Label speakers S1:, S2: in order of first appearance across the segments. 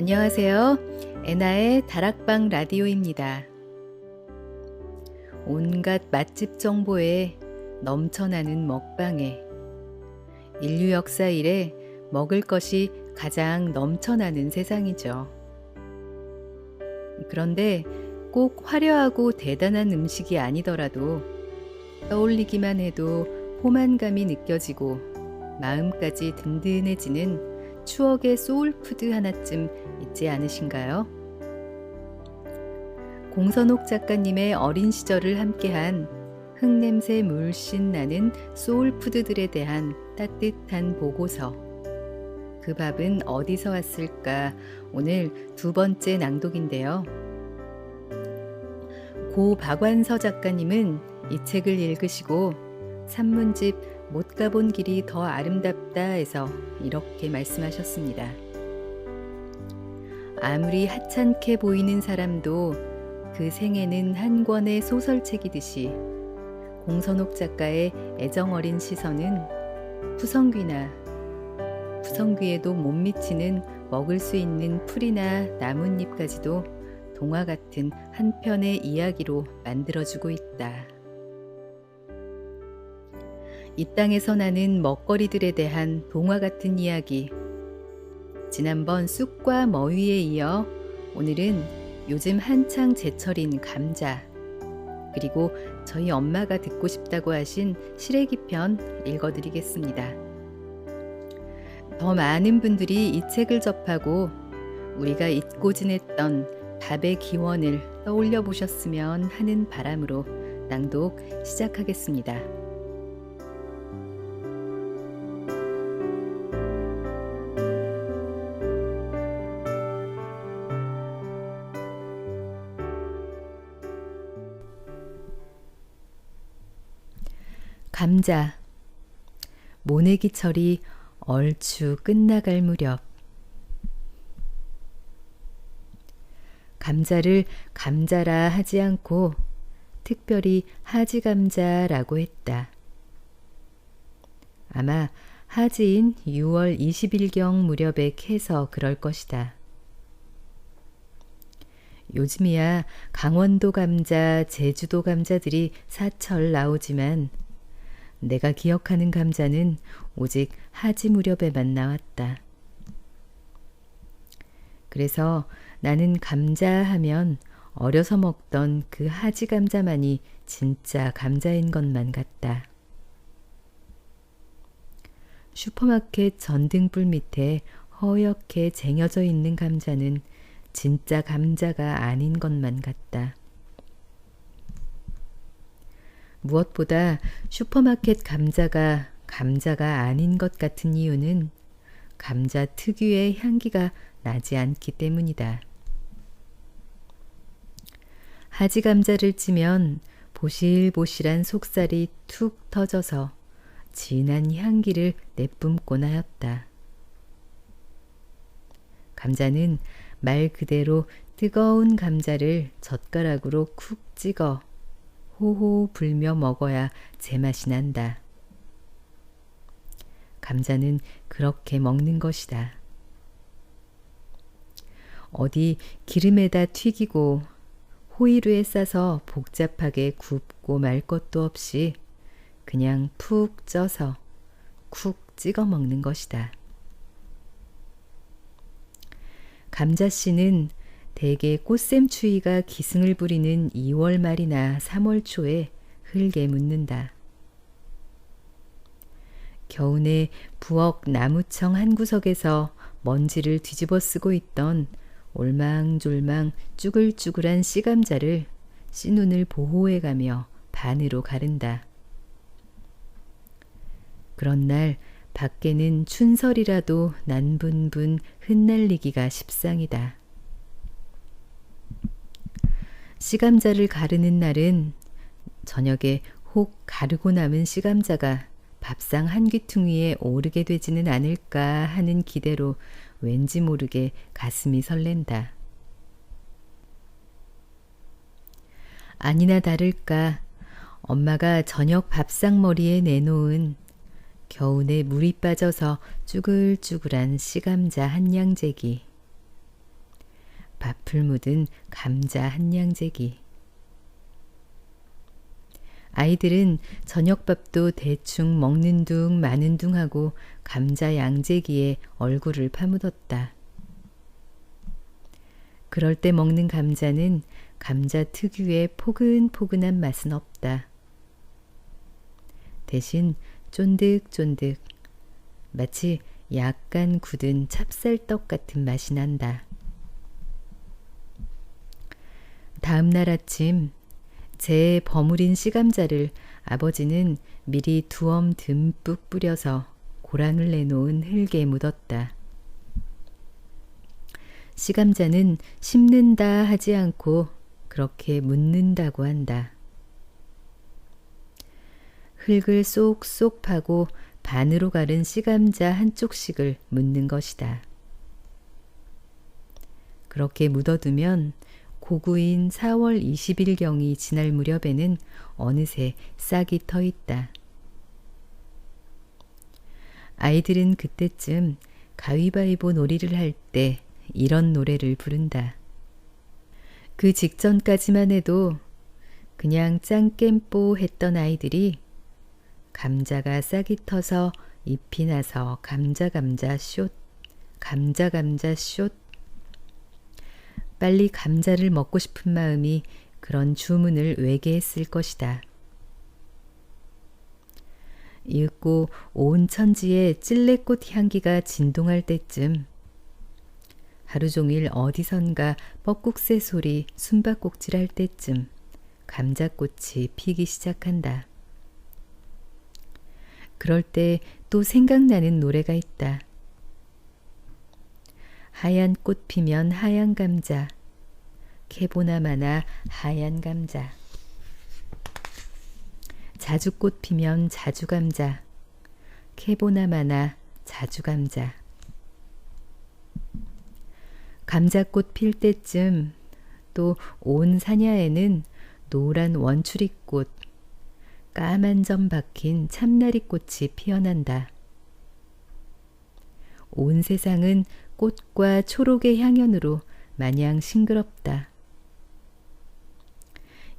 S1: 안녕하세요. 애나의 다락방 라디오입니다. 온갖 맛집 정보에 넘쳐나는 먹방에 인류 역사 이래 먹을 것이 가장 넘쳐나는 세상이죠. 그런데 꼭 화려하고 대단한 음식이 아니더라도 떠올리기만 해도 포만감이 느껴지고 마음까지 든든해지는 추억의 소울푸드 하나쯤 있지 않으신가요? 공선옥 작가님의 어린 시절을 함께한 흙냄새 물씬 나는 소울푸드들에 대한 따뜻한 보고서. 그 밥은 어디서 왔을까? 오늘 두 번째 낭독인데요. 고 박완서 작가님은 이 책을 읽으시고 산문집 못 가본 길이 더 아름답다에서 이렇게 말씀하셨습니다. 아무리 하찮게 보이는 사람도 그 생애는 한 권의 소설책이듯이 공선옥 작가의 애정어린 시선은 푸성귀에도 못 미치는 먹을 수 있는 풀이나 나뭇잎까지도 동화 같은 한 편의 이야기로 만들어주고 있다. 이 땅에서 나는 먹거리들에 대한 동화 같은 이야기. 지난번 쑥과 머위에 이어 오늘은 요즘 한창 제철인 감자, 그리고 저희 엄마가 듣고 싶다고 하신 시래기 편 읽어드리겠습니다. 더 많은 분들이 이 책을 접하고 우리가 잊고 지냈던 밥의 기원을 떠올려 보셨으면 하는 바람으로 낭독 시작하겠습니다. 감자. 모내기철이 얼추 끝나갈 무렵 감자를 감자라 하지 않고 특별히 하지감자라고 했다. 아마 하지인 6월 20일경 무렵에 캐서 그럴 것이다. 요즘이야 강원도 감자, 제주도 감자들이 사철 나오지만 내가 기억하는 감자는 오직 하지 무렵에만 나왔다. 그래서 나는 감자 하면 어려서 먹던 그 하지 감자만이 진짜 감자인 것만 같다. 슈퍼마켓 전등불 밑에 허옇게 쟁여져 있는 감자는 진짜 감자가 아닌 것만 같다. 무엇보다 슈퍼마켓 감자가 아닌 것 같은 이유는 감자 특유의 향기가 나지 않기 때문이다. 하지 감자를 찌면 보실보실한 속살이 툭 터져서 진한 향기를 내뿜곤 하였다. 감자는 말 그대로 뜨거운 감자를 젓가락으로 쿡 찍어 호호 불며 먹어야 제맛이 난다. 감자는 그렇게 먹는 것이다. 어디 기름에다 튀기고 호이루에 싸서 복잡하게 굽고 말 것도 없이 그냥 푹 쪄서 쿡 찍어 먹는 것이다. 감자씨는 대개 꽃샘추위가 기승을 부리는 2월 말이나 3월 초에 흙에 묻는다. 겨우내 부엌 나무청 한 구석에서 먼지를 뒤집어 쓰고 있던 올망졸망 쭈글쭈글한 씨감자를 씨눈을 보호해가며 반으로 가른다. 그런 날 밖에는 춘설이라도 난분분 흩날리기가 십상이다. 씨감자를 가르는 날은 저녁에 혹 가르고 남은 씨감자가 밥상 한 귀퉁이에 오르게 되지는 않을까 하는 기대로 왠지 모르게 가슴이 설렌다. 아니나 다를까 엄마가 저녁 밥상머리에 내놓은 겨우내 물이 빠져서 쭈글쭈글한 씨감자 한 양재기. 밥풀 묻은 감자 한 양재기. 아이들은 저녁밥도 대충 먹는 둥 마는 둥 하고 감자 양재기에 얼굴을 파묻었다. 그럴 때 먹는 감자는 감자 특유의 포근포근한 맛은 없다. 대신 쫀득쫀득, 마치 약간 굳은 찹쌀떡 같은 맛이 난다. 다음 날 아침 제 버무린 씨감자를 아버지는 미리 두엄 듬뿍 뿌려서 고랑을 내놓은 흙에 묻었다. 씨감자는 심는다 하지 않고 그렇게 묻는다고 한다. 흙을 쏙쏙 파고 반으로 가른 씨감자 한쪽씩을 묻는 것이다. 그렇게 묻어두면 고구인 4월 20일경이 지날 무렵에는 어느새 싹이 터 있다. 아이들은 그때쯤 가위바위보 놀이를 할 때 이런 노래를 부른다. 그 직전까지만 해도 그냥 짱깸뽀 했던 아이들이 감자가 싹이 터서 잎이 나서 감자 숏, 감자 숏. 빨리 감자를 먹고 싶은 마음이 그런 주문을 외게 했을 것이다. 이윽고 온 천지에 찔레꽃 향기가 진동할 때쯤, 하루 종일 어디선가 뻐꾹새 소리 숨바꼭질할 때쯤 감자꽃이 피기 시작한다. 그럴 때 또 생각나는 노래가 있다. 하얀 꽃 피면 하얀 감자, 캐보나 마나 하얀 감자. 자주꽃 피면 자주감자, 캐보나 마나 자주감자. 감자꽃 필 때쯤 또 온 사냐에는 노란 원추리꽃, 까만 점 박힌 참나리꽃이 피어난다. 온 세상은 꽃과 초록의 향연으로 마냥 싱그럽다.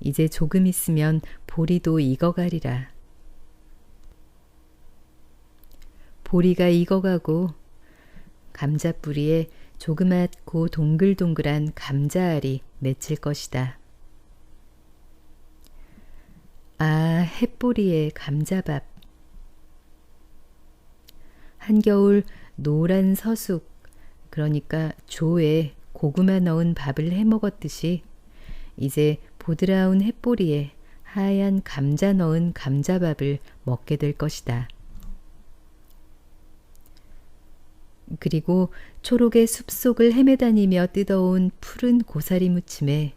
S1: 이제 조금 있으면 보리도 익어가리라. 보리가 익어가고 감자뿌리에 조그맣고 동글동글한 감자알이 맺힐 것이다. 아, 햇보리의 감자밥. 한겨울 노란 서숙, 그러니까 조에 고구마 넣은 밥을 해먹었듯이 이제 보드라운 햇보리에 하얀 감자 넣은 감자밥을 먹게 될 것이다. 그리고 초록의 숲속을 헤매다니며 뜯어온 푸른 고사리 무침에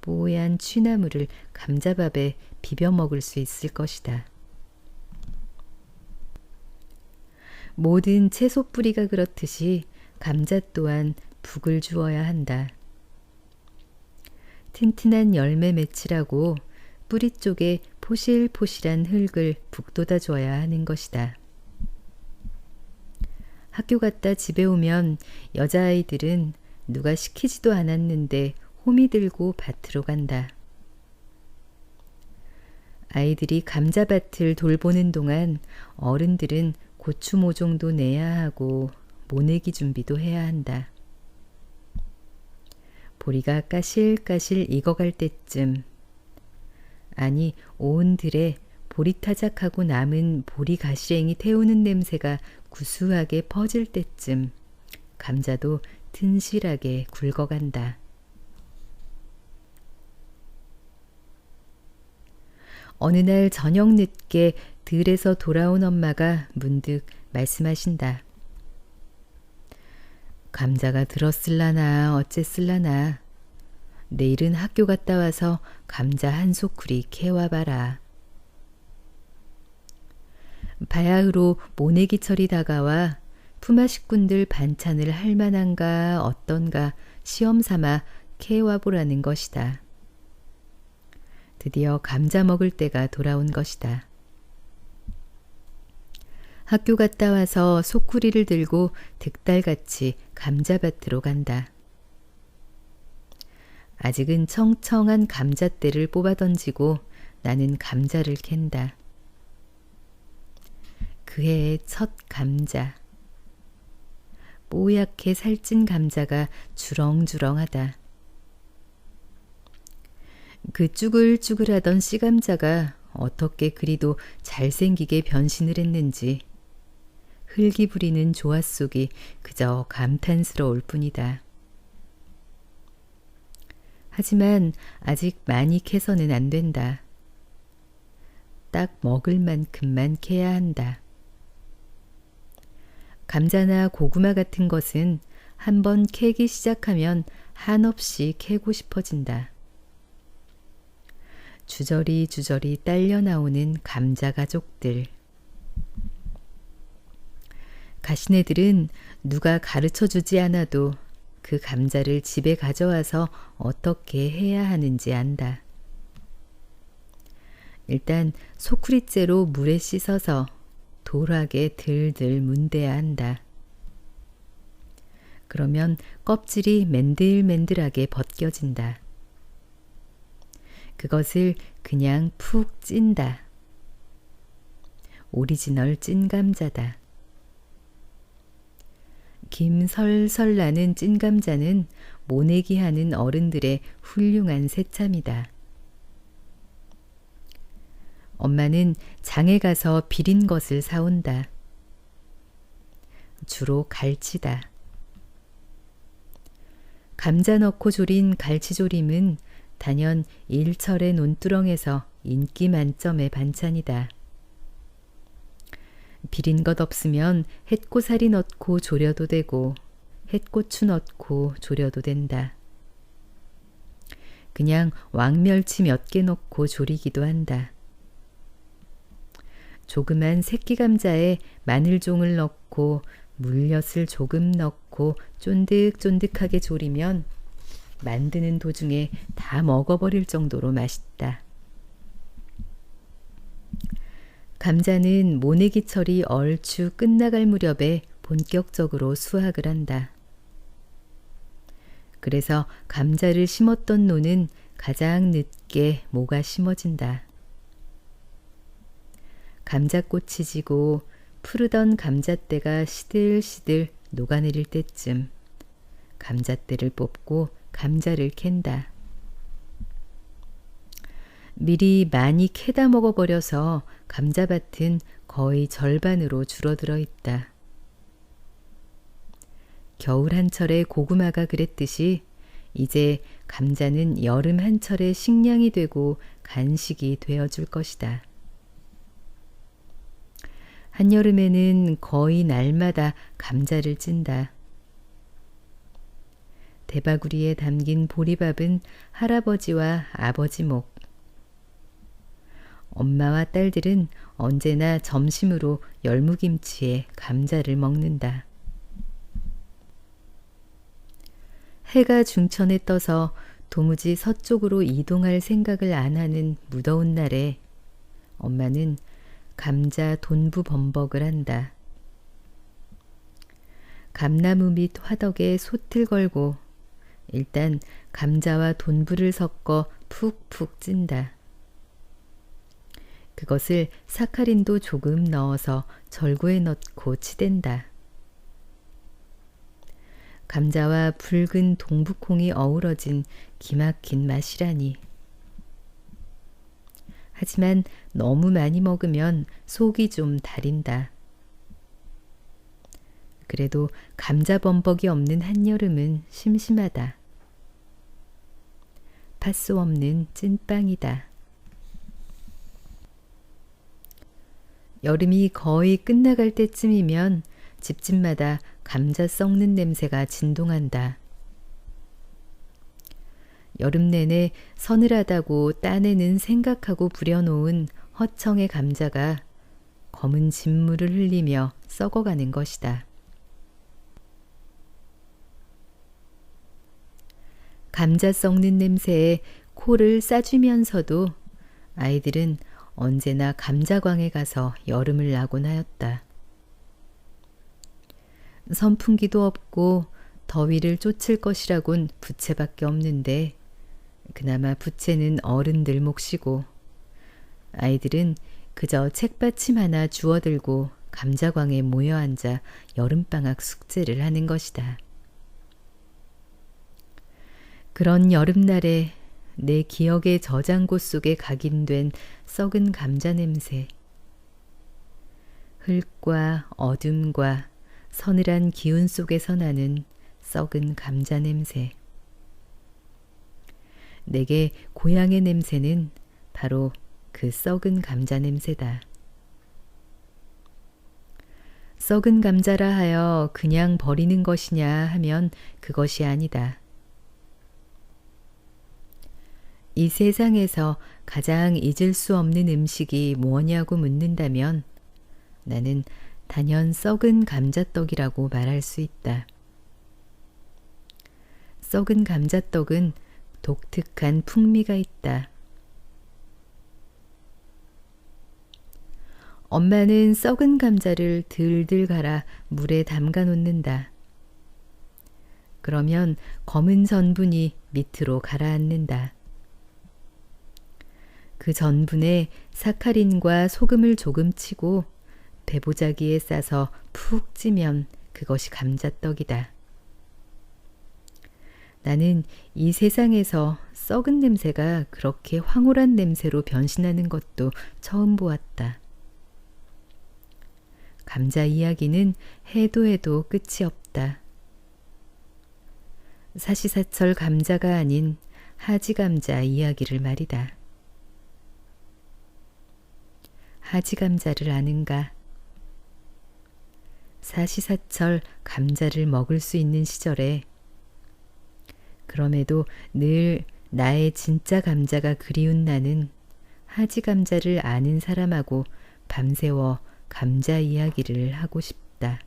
S1: 뽀얀 취나물을 감자밥에 비벼 먹을 수 있을 것이다. 모든 채소 뿌리가 그렇듯이 감자 또한 북을 주어야 한다. 튼튼한 열매 맺히라고 뿌리 쪽에 포실포실한 흙을 북돋아 줘야 하는 것이다. 학교 갔다 집에 오면 여자아이들은 누가 시키지도 않았는데 호미 들고 밭으로 간다. 아이들이 감자밭을 돌보는 동안 어른들은 고추 모종도 내야 하고 모내기 준비도 해야 한다. 보리가 까실까실 익어갈 때쯤, 아니 온 들에 보리타작하고 남은 보리 가시랭이 태우는 냄새가 구수하게 퍼질 때쯤 감자도 튼실하게 굵어간다. 어느 날 저녁 늦게 들에서 돌아온 엄마가 문득 말씀하신다. 감자가 들었을라나 어쨌을라나 내일은 학교 갔다 와서 감자 한 소쿠리 캐와봐라. 바야흐로 모내기철이 다가와 품앗이꾼들 반찬을 할 만한가 어떤가 시험 삼아 캐와보라는 것이다. 드디어 감자 먹을 때가 돌아온 것이다. 학교 갔다 와서 소쿠리를 들고 득달같이 감자밭으로 간다. 아직은 청청한 감잣대를 뽑아 던지고 나는 감자를 캔다. 그해의 첫 감자. 뽀얗게 살찐 감자가 주렁주렁하다. 그 쭈글쭈글하던 씨감자가 어떻게 그리도 잘생기게 변신을 했는지 흙이 부리는 조화 속이 그저 감탄스러울 뿐이다. 하지만 아직 많이 캐서는 안 된다. 딱 먹을 만큼만 캐야 한다. 감자나 고구마 같은 것은 한번 캐기 시작하면 한없이 캐고 싶어진다. 주저리 주저리 딸려 나오는 감자 가족들. 가시네들은 누가 가르쳐 주지 않아도 그 감자를 집에 가져와서 어떻게 해야 하는지 안다. 일단 소쿠리째로 물에 씻어서 돌하게 들들 문대야 한다. 그러면 껍질이 맨들맨들하게 벗겨진다. 그것을 그냥 푹 찐다. 오리지널 찐감자다. 김 설설 나는 찐감자는 모내기 하는 어른들의 훌륭한 새참이다. 엄마는 장에 가서 비린 것을 사온다. 주로 갈치다. 감자 넣고 조린 갈치조림은 단연 일철의 논두렁에서 인기 만점의 반찬이다. 비린 것 없으면 햇고사리 넣고 조려도 되고 햇고추 넣고 조려도 된다. 그냥 왕멸치 몇 개 넣고 조리기도 한다. 조그만 새끼 감자에 마늘종을 넣고 물엿을 조금 넣고 쫀득쫀득하게 조리면 만드는 도중에 다 먹어버릴 정도로 맛있다. 감자는 모내기철이 얼추 끝나갈 무렵에 본격적으로 수확을 한다. 그래서 감자를 심었던 논은 가장 늦게 모가 심어진다. 감자꽃이 지고 푸르던 감잣대가 시들시들 녹아내릴 때쯤 감잣대를 뽑고 감자를 캔다. 미리 많이 캐다 먹어버려서 감자밭은 거의 절반으로 줄어들어 있다. 겨울 한철에 고구마가 그랬듯이 이제 감자는 여름 한철에 식량이 되고 간식이 되어줄 것이다. 한여름에는 거의 날마다 감자를 찐다. 대바구리에 담긴 보리밥은 할아버지와 아버지 목. 엄마와 딸들은 언제나 점심으로 열무김치에 감자를 먹는다. 해가 중천에 떠서 도무지 서쪽으로 이동할 생각을 안 하는 무더운 날에 엄마는 감자 돈부 범벅을 한다. 감나무 밑 화덕에 솥을 걸고 일단 감자와 돈부를 섞어 푹푹 찐다. 그것을 사카린도 조금 넣어서 절구에 넣고 치댄다. 감자와 붉은 동북콩이 어우러진 기막힌 맛이라니. 하지만 너무 많이 먹으면 속이 좀 다린다. 그래도 감자 범벅이 없는 한여름은 심심하다. 팥소 없는 찐빵이다. 여름이 거의 끝나갈 때쯤이면 집집마다 감자 썩는 냄새가 진동한다. 여름 내내 서늘하다고 딴에는 생각하고 부려놓은 허청의 감자가 검은 진물을 흘리며 썩어가는 것이다. 감자 썩는 냄새에 코를 싸주면서도 아이들은 언제나 감자광에 가서 여름을 나곤 하였다. 선풍기도 없고 더위를 쫓을 것이라곤 부채밖에 없는데 그나마 부채는 어른들 몫이고 아이들은 그저 책받침 하나 주워들고 감자광에 모여 앉아 여름방학 숙제를 하는 것이다. 그런 여름날에 내 기억의 저장고 속에 각인된 썩은 감자 냄새, 흙과 어둠과 서늘한 기운 속에서 나는 썩은 감자 냄새. 내게 고향의 냄새는 바로 그 썩은 감자 냄새다. 썩은 감자라 하여 그냥 버리는 것이냐 하면 그것이 아니다. 이 세상에서 가장 잊을 수 없는 음식이 뭐냐고 묻는다면 나는 단연 썩은 감자떡이라고 말할 수 있다. 썩은 감자떡은 독특한 풍미가 있다. 엄마는 썩은 감자를 들들 갈아 물에 담가 놓는다. 그러면 검은 전분이 밑으로 가라앉는다. 그 전분에 사카린과 소금을 조금 치고 배보자기에 싸서 푹 찌면 그것이 감자떡이다. 나는 이 세상에서 썩은 냄새가 그렇게 황홀한 냄새로 변신하는 것도 처음 보았다. 감자 이야기는 해도 해도 끝이 없다. 사시사철 감자가 아닌 하지감자 이야기를 말이다. 하지감자를 아는가? 사시사철 감자를 먹을 수 있는 시절에 그럼에도 늘 나의 진짜 감자가 그리운 나는 하지감자를 아는 사람하고 밤새워 감자 이야기를 하고 싶다.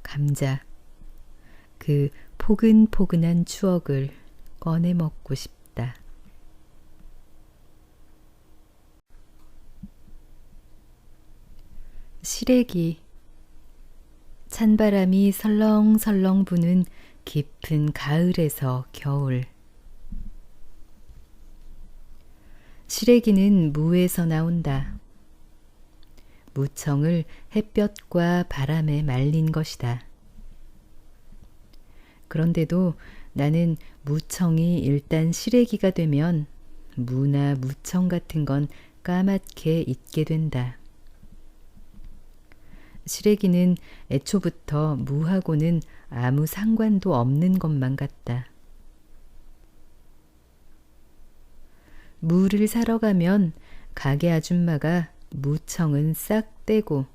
S1: 감자, 그 포근포근한 추억을 꺼내 먹고 싶다. 시래기, 찬바람이 설렁설렁 부는 깊은 가을에서 겨울. 시래기는 무에서 나온다. 무청을 햇볕과 바람에 말린 것이다. 그런데도 나는 무청이 일단 시래기가 되면 무나 무청 같은 건 까맣게 잊게 된다. 시래기는 애초부터 무하고는 아무 상관도 없는 것만 같다. 무를 사러 가면 가게 아줌마가 무청은 싹 떼고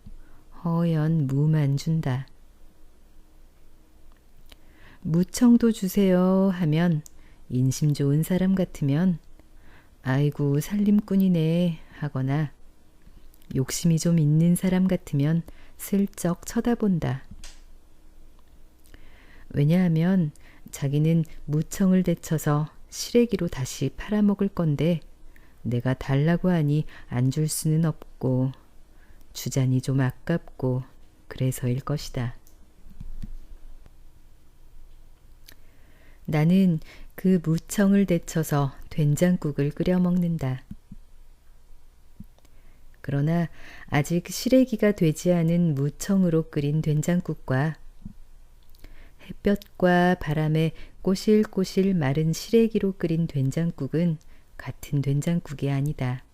S1: 허연 무만 준다. 무청도 주세요 하면 인심 좋은 사람 같으면 아이고 살림꾼이네 하거나 욕심이 좀 있는 사람 같으면 슬쩍 쳐다본다. 왜냐하면 자기는 무청을 데쳐서 시래기로 다시 팔아먹을 건데 내가 달라고 하니 안 줄 수는 없고 주자니 좀 아깝고 그래서일 것이다. 나는 그 무청을 데쳐서 된장국을 끓여 먹는다. 그러나 아직 시래기가 되지 않은 무청으로 끓인 된장국과 햇볕과 바람에 꼬실꼬실 마른 시래기로 끓인 된장국은 같은 된장국이 아니다.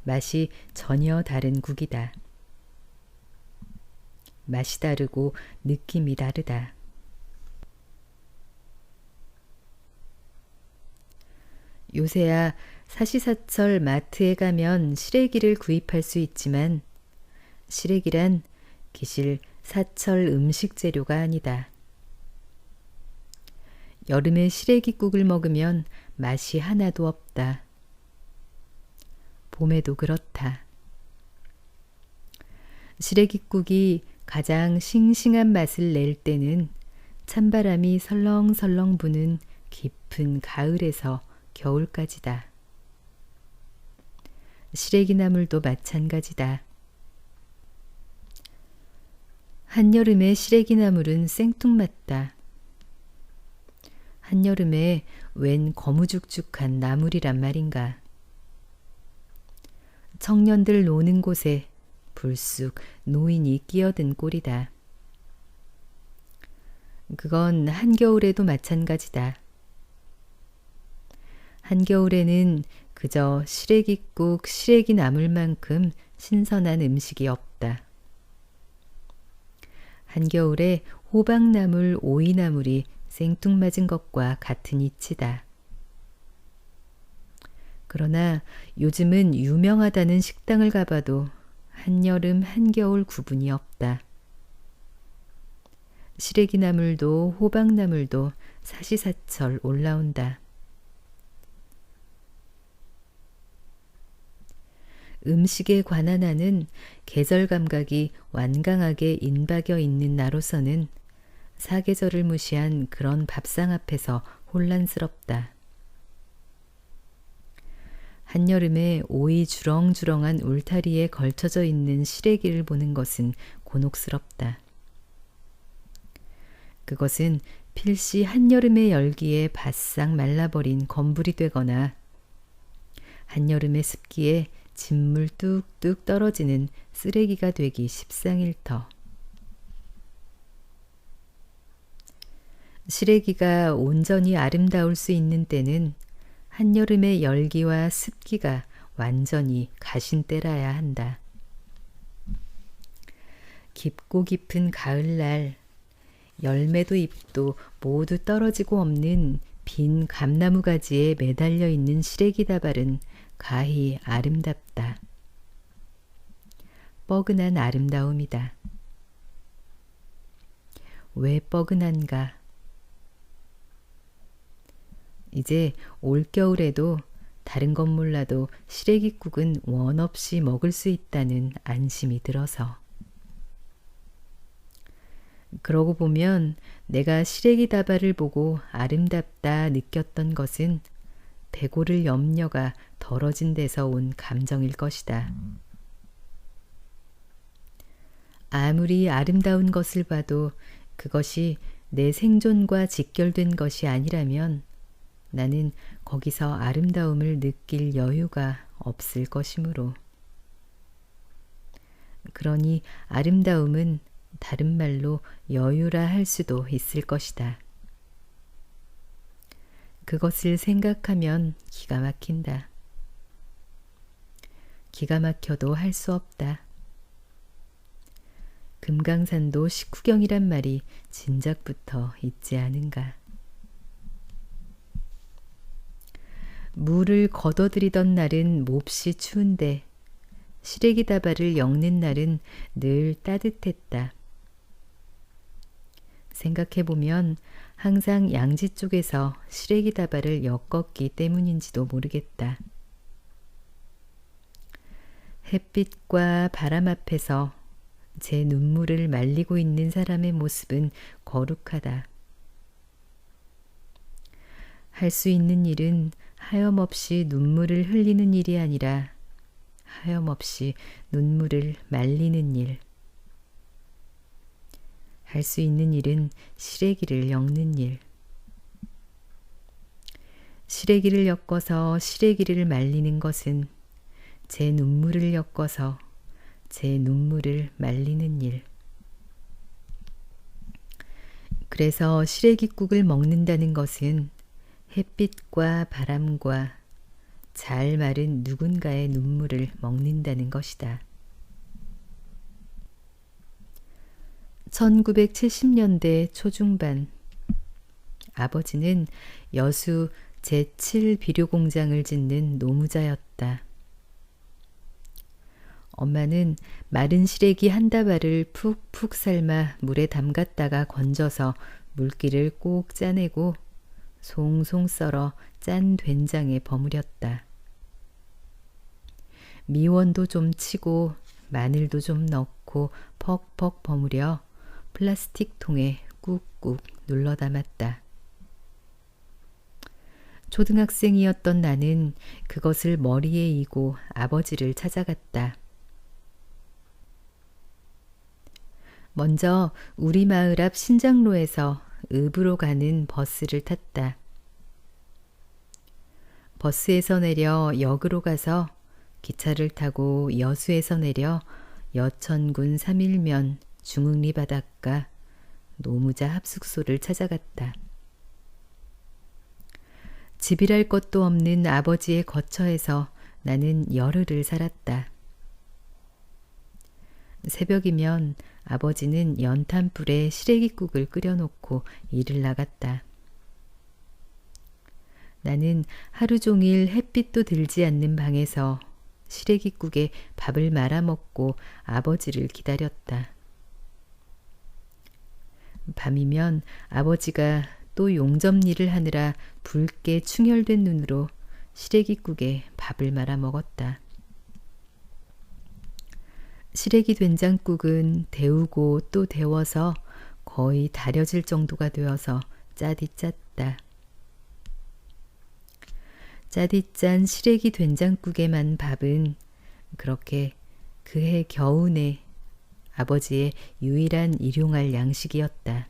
S1: 맛이 전혀 다른 국이다. 맛이 다르고 느낌이 다르다. 요새야 사시사철 마트에 가면 시래기를 구입할 수 있지만 시래기란 기실 사철 음식 재료가 아니다. 여름에 시래기국을 먹으면 맛이 하나도 없다. 봄에도 그렇다. 시래기국이 가장 싱싱한 맛을 낼 때는 찬바람이 설렁설렁 부는 깊은 가을에서 겨울까지다. 시래기나물도 마찬가지다. 한여름의 시래기나물은 생뚱맞다. 한여름에 웬 거무죽죽한 나물이란 말인가. 청년들 노는 곳에 불쑥 노인이 끼어든 꼴이다. 그건 한겨울에도 마찬가지다. 한겨울에는 그저 시래기국, 시래기 나물만큼 신선한 음식이 없다. 한겨울에 호박나물, 오이나물이 생뚱맞은 것과 같은 이치다. 그러나 요즘은 유명하다는 식당을 가봐도 한여름, 한겨울 구분이 없다. 시래기나물도 호박나물도 사시사철 올라온다. 음식에 관한 한은 계절 감각이 완강하게 인박여 있는 나로서는 사계절을 무시한 그런 밥상 앞에서 혼란스럽다. 한여름에 오이 주렁주렁한 울타리에 걸쳐져 있는 시래기를 보는 것은 곤혹스럽다. 그것은 필시 한여름의 열기에 바싹 말라버린 건불이 되거나 한여름의 습기에 진물 뚝뚝 떨어지는 쓰레기가 되기 십상일터. 시래기가 온전히 아름다울 수 있는 때는 한여름의 열기와 습기가 완전히 가신 때라야 한다. 깊고 깊은 가을날 열매도 잎도 모두 떨어지고 없는 빈 감나무 가지에 매달려 있는 시래기 다발은 가히 아름답다. 뻐근한 아름다움이다. 왜 뻐근한가? 이제 올겨울에도 다른 건 몰라도 시래기국은 원 없이 먹을 수 있다는 안심이 들어서. 그러고 보면 내가 시래기 다발을 보고 아름답다 느꼈던 것은 배고를 염려가 덜어진 데서 온 감정일 것이다. 아무리 아름다운 것을 봐도 그것이 내 생존과 직결된 것이 아니라면 나는 거기서 아름다움을 느낄 여유가 없을 것이므로. 그러니 아름다움은 다른 말로 여유라 할 수도 있을 것이다. 그것을 생각하면 기가 막힌다. 기가 막혀도 할 수 없다. 금강산도 식후경이란 말이 진작부터 있지 않은가. 물을 걷어들이던 날은 몹시 추운데 시래기 다발을 엮는 날은 늘 따뜻했다. 생각해보면 항상 양지 쪽에서 시래기 다발을 엮었기 때문인지도 모르겠다. 햇빛과 바람 앞에서 제 눈물을 말리고 있는 사람의 모습은 거룩하다. 할 수 있는 일은 하염없이 눈물을 흘리는 일이 아니라 하염없이 눈물을 말리는 일. 할 수 있는 일은 시래기를 엮는 일. 시래기를 엮어서 시래기를 말리는 것은 제 눈물을 엮어서 제 눈물을 말리는 일. 그래서 시래기국을 먹는다는 것은 햇빛과 바람과 잘 마른 누군가의 눈물을 먹는다는 것이다. 1970년대 초중반 아버지는 여수 제7비료공장을 짓는 노무자였다. 엄마는 마른 시래기 한 다발을 푹푹 삶아 물에 담갔다가 건져서 물기를 꼭 짜내고 송송 썰어 짠 된장에 버무렸다. 미원도 좀 치고 마늘도 좀 넣고 퍽퍽 버무려 플라스틱 통에 꾹꾹 눌러 담았다. 초등학생이었던 나는 그것을 머리에 이고 아버지를 찾아갔다. 먼저 우리 마을 앞 신장로에서 읍으로 가는 버스를 탔다. 버스에서 내려 역으로 가서 기차를 타고 여수에서 내려 여천군 3일면 중흥리 바닷가 노무자 합숙소를 찾아갔다. 집이랄 것도 없는 아버지의 거처에서 나는 열흘을 살았다. 새벽이면 아버지는 연탄불에 시래기국을 끓여놓고 일을 나갔다. 나는 하루 종일 햇빛도 들지 않는 방에서 시래기국에 밥을 말아먹고 아버지를 기다렸다. 밤이면 아버지가 또 용접일을 하느라 붉게 충혈된 눈으로 시래기국에 밥을 말아 먹었다. 시래기 된장국은 데우고 또 데워서 거의 다려질 정도가 되어서 짜디 짰다. 짜디 짠 시래기 된장국에만 밥은 그렇게 그해 겨우내 아버지의 유일한 일용할 양식이었다.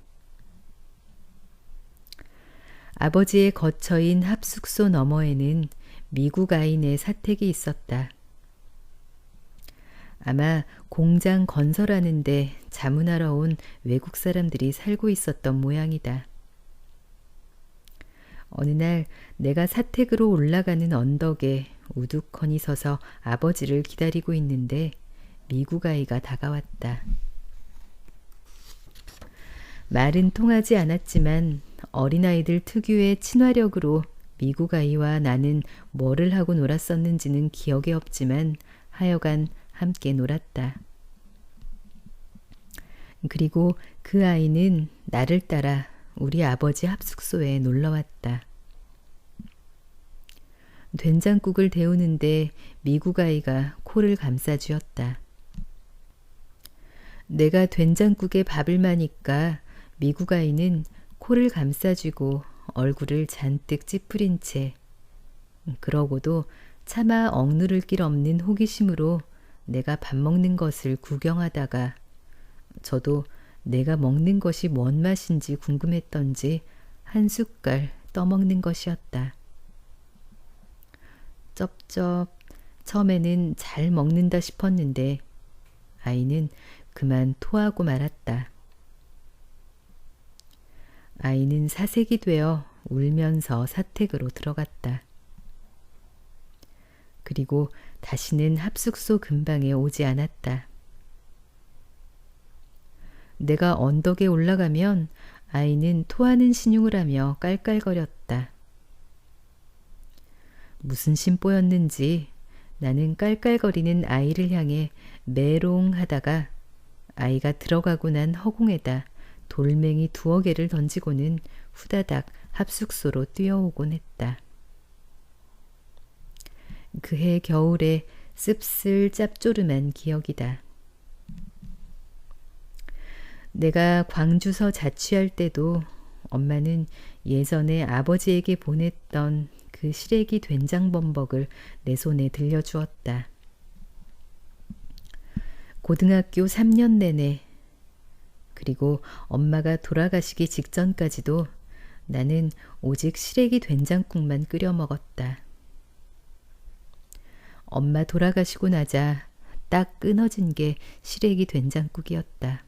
S1: 아버지의 거처인 합숙소 너머에는 미국 아인의 사택이 있었다. 아마 공장 건설하는데 자문하러 온 외국 사람들이 살고 있었던 모양이다. 어느 날 내가 사택으로 올라가는 언덕에 우두커니 서서 아버지를 기다리고 있는데 미국 아이가 다가왔다. 말은 통하지 않았지만 어린아이들 특유의 친화력으로 미국 아이와 나는 뭐를 하고 놀았었는지는 기억이 없지만 하여간 함께 놀았다. 그리고 그 아이는 나를 따라 우리 아버지 합숙소에 놀러왔다. 된장국을 데우는데 미국 아이가 코를 감싸주었다. 내가 된장국에 밥을 마니까 미국 아이는 코를 감싸주고 얼굴을 잔뜩 찌푸린 채 그러고도 차마 억누를 길 없는 호기심으로 내가 밥 먹는 것을 구경하다가 저도 내가 먹는 것이 뭔 맛인지 궁금했던지 한 숟갈 떠먹는 것이었다. 쩝쩝 처음에는 잘 먹는다 싶었는데 아이는 그만 토하고 말았다. 아이는 사색이 되어 울면서 사택으로 들어갔다. 그리고 다시는 합숙소 근방에 오지 않았다. 내가 언덕에 올라가면 아이는 토하는 신용을 하며 깔깔거렸다. 무슨 심보였는지 나는 깔깔거리는 아이를 향해 메롱하다가 아이가 들어가고 난 허공에다 돌멩이 2-개를 던지고는 후다닥 합숙소로 뛰어오곤 했다. 그해 겨울에 씁쓸 짭조름한 기억이다. 내가 광주서 자취할 때도 엄마는 예전에 아버지에게 보냈던 그 시래기 된장 범벅을 내 손에 들려주었다. 고등학교 3년 내내 그리고 엄마가 돌아가시기 직전까지도 나는 오직 시래기 된장국만 끓여 먹었다. 엄마 돌아가시고 나자 딱 끊어진 게 시래기 된장국이었다.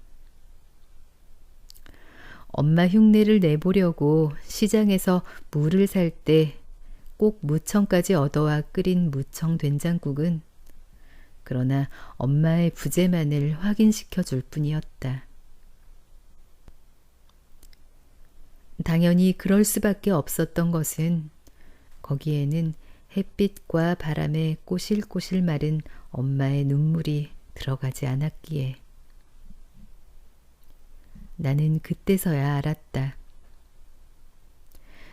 S1: 엄마 흉내를 내보려고 시장에서 무를 살 때 꼭 무청까지 얻어와 끓인 무청 된장국은 그러나 엄마의 부재만을 확인시켜 줄 뿐이었다. 당연히 그럴 수밖에 없었던 것은 거기에는 햇빛과 바람에 꼬실꼬실 마른 엄마의 눈물이 들어가지 않았기에. 나는 그때서야 알았다.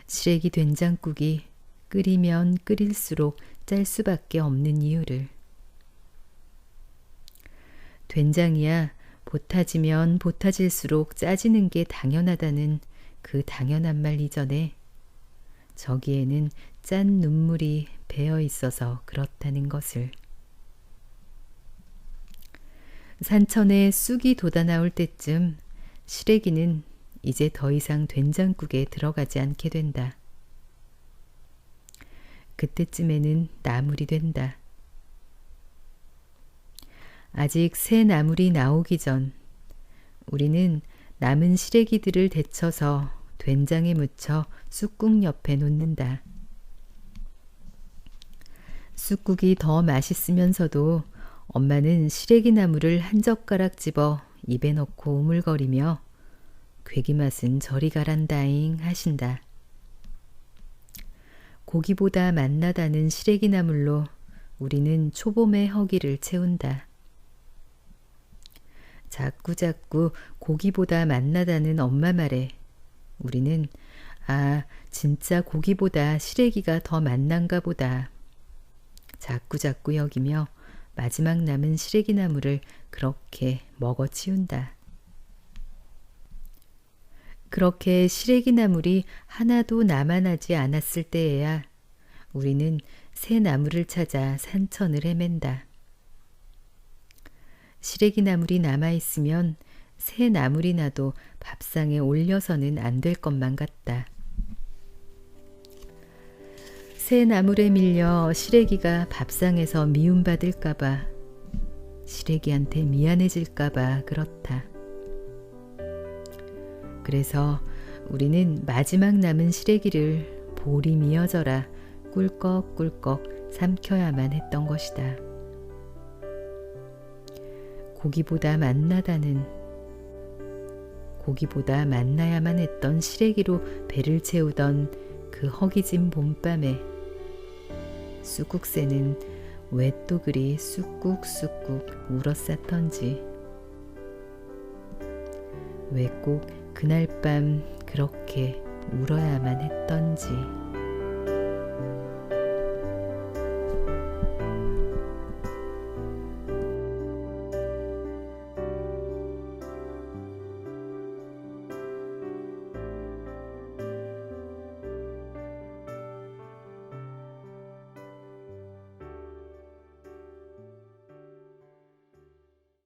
S1: 시래기 된장국이 끓이면 끓일수록 짤 수밖에 없는 이유를. 된장이야 보타지면 보타질수록 짜지는 게 당연하다는 그 당연한 말 이전에 저기에는 짠 눈물이 배어 있어서 그렇다는 것을. 산천에 쑥이 돋아나올 때쯤 시래기는 이제 더 이상 된장국에 들어가지 않게 된다. 그때쯤에는 나물이 된다. 아직 새 나물이 나오기 전 우리는 남은 시래기들을 데쳐서 된장에 묻혀 쑥국 옆에 놓는다. 쑥국이 더 맛있으면서도 엄마는 시래기 나물을 한 젓가락 집어 입에 넣고 오물거리며 괴기 맛은 저리 가란다잉 하신다. 고기보다 맛나다는 시래기 나물로 우리는 초봄의 허기를 채운다. 자꾸자꾸 고기보다 맛나다는 엄마 말에 우리는 진짜 고기보다 시래기가 더 맛난가 보다. 자꾸자꾸 여기며 마지막 남은 시래기 나물을 그렇게 먹어치운다. 그렇게 시래기 나물이 하나도 남아나지 않았을 때에야 우리는 새 나물을 찾아 산천을 헤맨다. 시래기 나물이 남아있으면 새 나물이 나도 밥상에 올려서는 안 될 것만 같다. 새 나물에 밀려 시래기가 밥상에서 미움받을까봐, 시래기한테 미안해질까봐 그렇다. 그래서 우리는 마지막 남은 시래기를 볼이 미어져라 꿀꺽꿀꺽 삼켜야만 했던 것이다. 고기보다 맛나야만 했던 시래기로 배를 채우던 그 허기진 봄밤에 쑥국새는 왜 또 그리 쑥국쑥국 울었었던지, 왜 꼭 그날 밤 그렇게 울어야만 했던지.